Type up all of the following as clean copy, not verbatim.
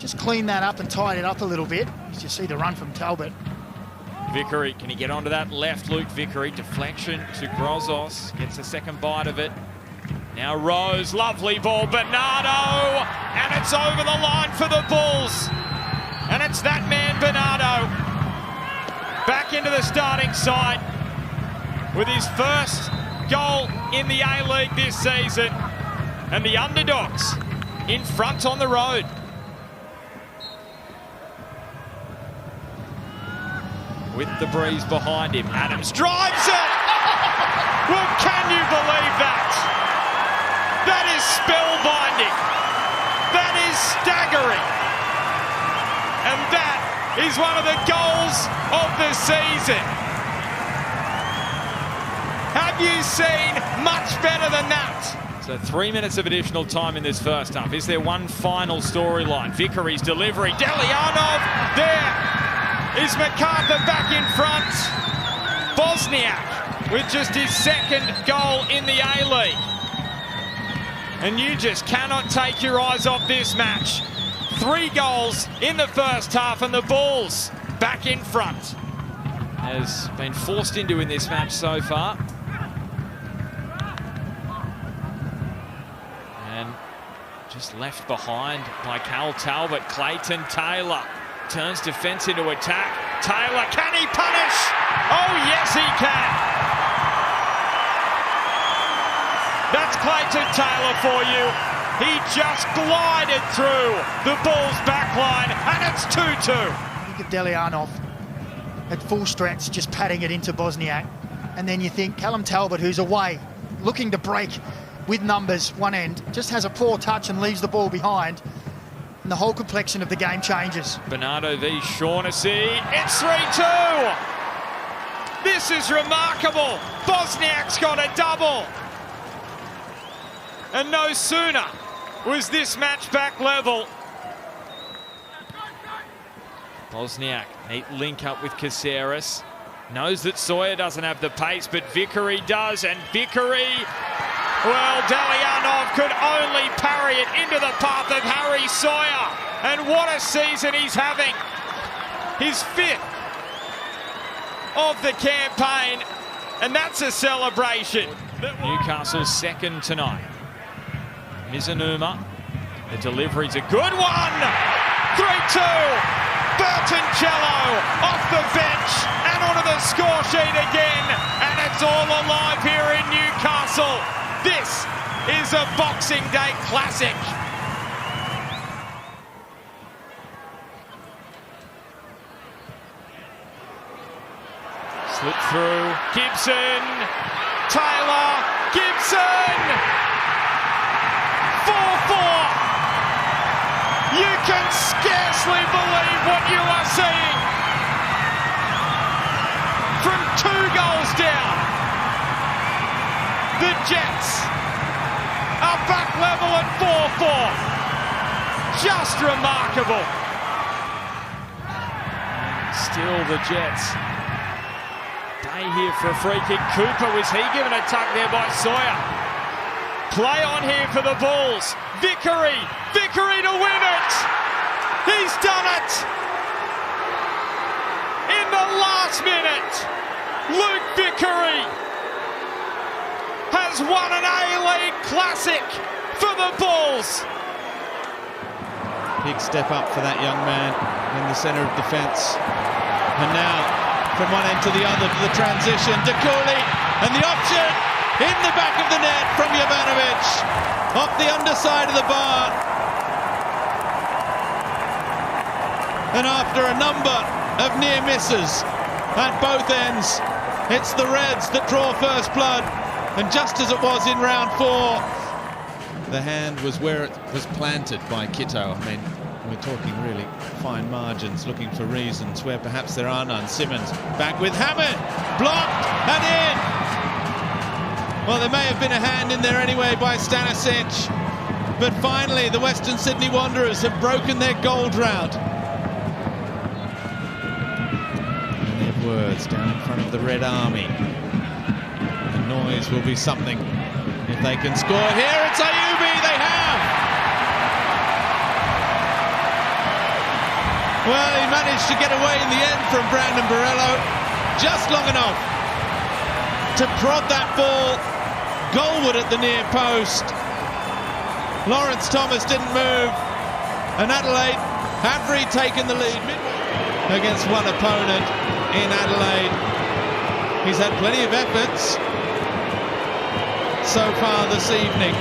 just cleaned that up and tied it up a little bit. As you see the run from Talbot. Vickery, can he get onto that left? Luke Vickery, deflection to Grozos, gets a second bite of it. Now Rose, lovely ball, Bernardo, and it's over the line for the Bulls. And it's that man, Bernardo, back into the starting side with his first goal in the A-League this season. And the underdogs in front on the road. With the breeze behind him, Adams drives it! Well, can you believe that? That is spellbinding. That is staggering. And that is one of the goals of the season. Have you seen much better than that? So 3 minutes of additional time in this first half. Is there one final storyline? Vickery's delivery, Delianov there. Is Macarthur back in front? Bosniak with just his second goal in the A-League. And you just cannot take your eyes off this match. 3 goals in the first half and the Bulls back in front. Has been forced into in this match so far. And just left behind by Cal Talbot. Clayton Taylor turns defence into attack. Taylor, can he punish? Oh, yes, he can. That's Clayton Taylor for you. He just glided through the Bulls' backline, and it's 2-2. Think of Delianov at full stretch, just patting it into Bosniak. And then you think Callum Talbot, who's away, looking to break with numbers one end, just has a poor touch and leaves the ball behind. And the whole complexion of the game changes. Bernardo v Shaughnessy. It's 3-2. This is remarkable. Bosniak's got a double. And no sooner was this match back level. Bosniak, neat link up with Caceres. Knows that Sawyer doesn't have the pace, but Vickery does. And Vickery, well, Delianov could only parry it into the path of Harry Sawyer. And what a season he's having. His 5th of the campaign. And that's a celebration. Newcastle's second tonight. Mizunuma. The delivery's a good one. 3-2. Bertoncello off the bench and onto the score sheet again. And it's all alive here in Newcastle. This is a Boxing Day classic. Slip through, Gibson, Taylor, Gibson! 4-4! You can scarcely believe what you are seeing. From 2 goals down, the Jets are back level at 4-4. Just remarkable. Still the Jets. Day here for a free kick. Cooper, was he given a tuck there by Sawyer? Play on here for the Bulls. Vickery to win it. He's done it. In the last minute, Luke Vickery has won an A-League classic for the Bulls. Big step up for that young man in the centre of defence. And now, from one end to the other, to the transition, Dakuli, and the option in the back of the net from Jovanovic, off the underside of the bar. And after a number of near misses at both ends, it's the Reds that draw first blood. And just as it was in round 4, the hand was where it was planted by Kitto. I mean, we're talking really fine margins, looking for reasons where perhaps there are none. Simmons back with Hammond, blocked and in. Well, there may have been a hand in there anyway by Stanisic, but finally the Western Sydney Wanderers have broken their goal drought. And Edwards down in front of the Red Army. The noise will be something if they can score here. It's Ayubi, they have! Well, he managed to get away in the end from Brandon Borrello, just long enough to prod that ball goalward at the near post. Lawrence Thomas didn't move, and Adelaide have retaken the lead against one opponent in Adelaide. He's had plenty of efforts so far this evening.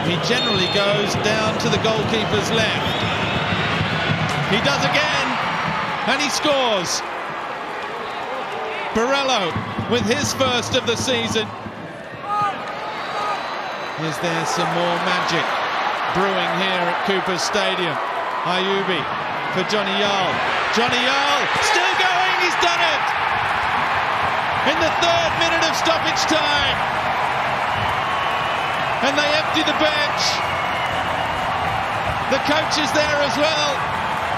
He generally goes down to the goalkeeper's left. He does again, and he scores. Borrello with his first of the season. Is there some more magic brewing here at Cooper Stadium? Ayubi for Johnny Yull. Johnny Yull still going, he's done it! In the 3rd minute of stoppage time. And they empty the bench. The coach is there as well.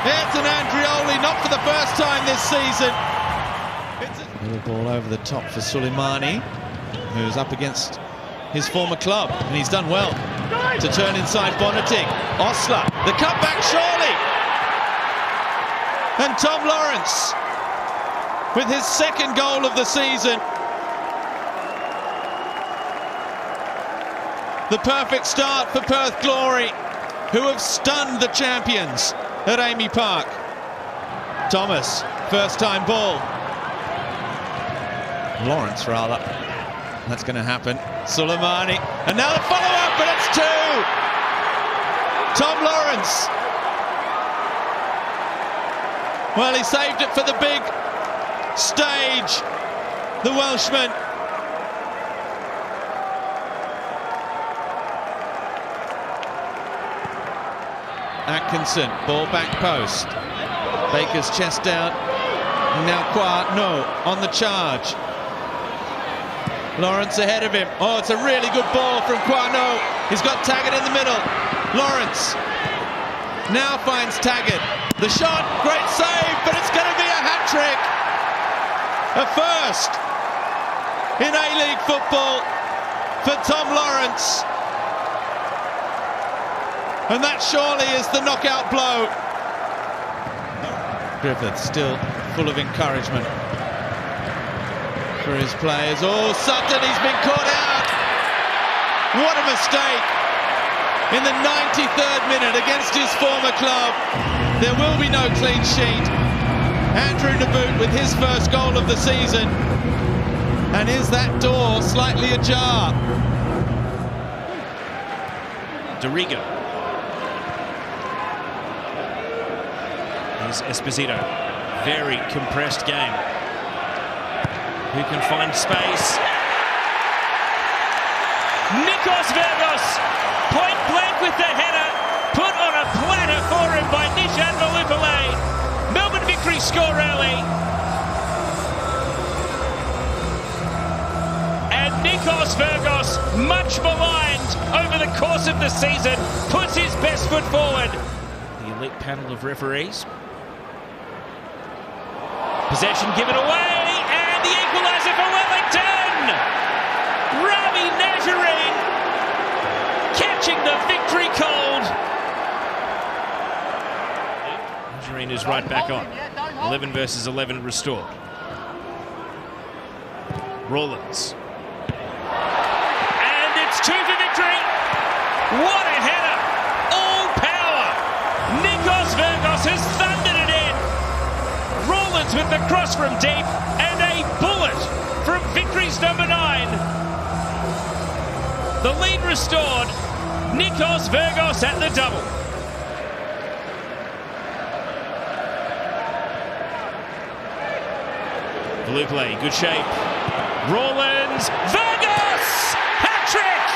Ayrton Andrioli, not for the first time this season. Little ball over the top for Suleimani, who's up against his former club, and he's done well to turn inside Bonatic. Osler, the cutback surely. And Tom Lawrence with his 2nd goal of the season. The perfect start for Perth Glory, who have stunned the champions at Amy Park. Thomas, first time ball. Lawrence, rather. That's going to happen. Suleimani, and now the follow-up, but it's 2! Tom Lawrence. Well, he saved it for the big stage, the Welshman. Atkinson, ball back post. Baker's chest down. Now no on the charge. Lawrence ahead of him. Oh, it's a really good ball from Kwano. He's got Taggart in the middle. Lawrence now finds Taggart. The shot, great save, but it's going to be a hat-trick. A first in A-League football for Tom Lawrence. And that surely is the knockout blow. Griffith still full of encouragement for his players. Oh, Sutton, he's been caught out. What a mistake. In the 93rd minute against his former club. There will be no clean sheet. Andrew Naboot with his first goal of the season. And is that door slightly ajar? Dorigo. Here's Esposito. Very compressed game. Who can find space? Nikos Vergos, point blank with the header, put on a platter for him by Nishan Malupale. Melbourne Victory score early. And Nikos Vergos, much maligned over the course of the season, puts his best foot forward. The elite panel of referees. Possession given away, and the equaliser for Wellington! Rami Nazarene catching the victory cold. Nazarene is right back on. 11 versus 11 restored. Rawlins. And it's 2 for victory. What a header! All power! Nikos Vergos has thundered it in. Rawlins with the cross from deep, and a bullet from Victory's number 9. The lead restored. Nikos Vergos at the double. Valupale, good shape. Rawlins, Vergos! Hat-trick!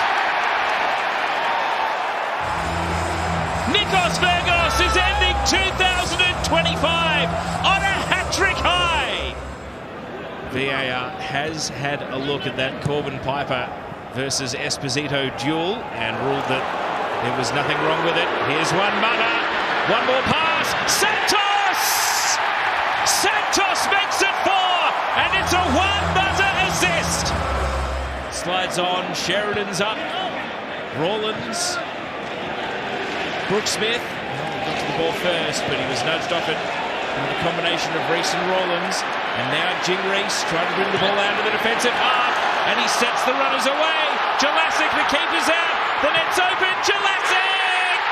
Nikos Vergos is ending 2025 on a hat-trick high. VAR has had a look at that Corbin Piper versus Esposito duel and ruled that there was nothing wrong with it. Here's one Mata, one more pass, Santos! Santos makes it 4, and it's a one-buzzer assist. Slides on, Sheridan's up, Rawlins, Brooke Smith, got to the ball first, but he was nudged off it And the combination of Reese and Rawlins. And now Jing Reese trying to bring the ball out of the defensive half. And he sets the runners away. Jelassic, the keeper's out. The net's open. Jelassic!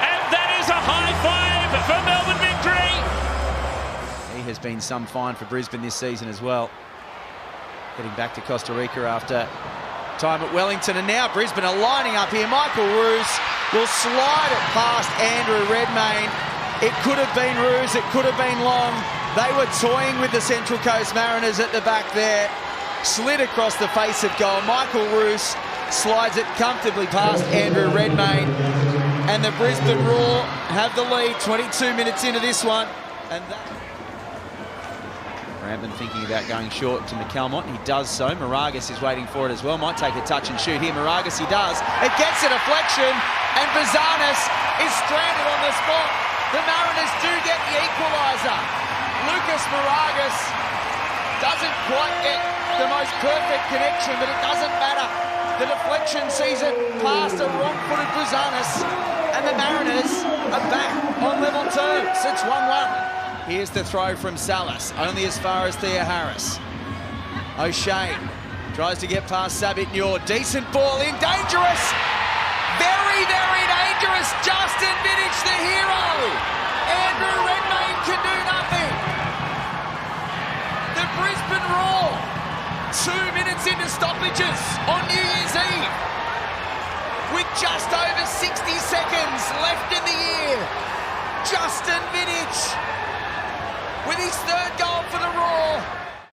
And that is a high five for Melbourne Victory. He has been some fine for Brisbane this season as well. Getting back to Costa Rica after time at Wellington, and now Brisbane are lining up here. Michael Roos will slide it past Andrew Redmayne. It could have been Roos, it could have been Long. They were toying with the Central Coast Mariners at the back there. Slid across the face of goal. Michael Roos slides it comfortably past Andrew Redmayne. And the Brisbane Raw have the lead 22 minutes into this one. And that... Rampton thinking about going short to McCalmont. He does so. Moragas is waiting for it as well. Might take a touch and shoot here. Moragas, he does. It gets a deflection, and Bazanis is stranded on the spot. The Mariners do get the equaliser. Lucas Moragas doesn't quite get the most perfect connection, but it doesn't matter. The deflection sees it past a wrong-footed Bazanis, and the Mariners are back on level terms. It's 1-1. Here's the throw from Salas, only as far as Thea Harris. O'Shea tries to get past Sabit Noor. Decent ball in, dangerous! Very, very dangerous! Justin Vidic, the hero! Andrew Redmayne can do nothing! The Brisbane Raw, 2 minutes into stoppages on New Year's Eve, with just over 60 seconds left in the year. Justin Vidic with his third goal for the Raw.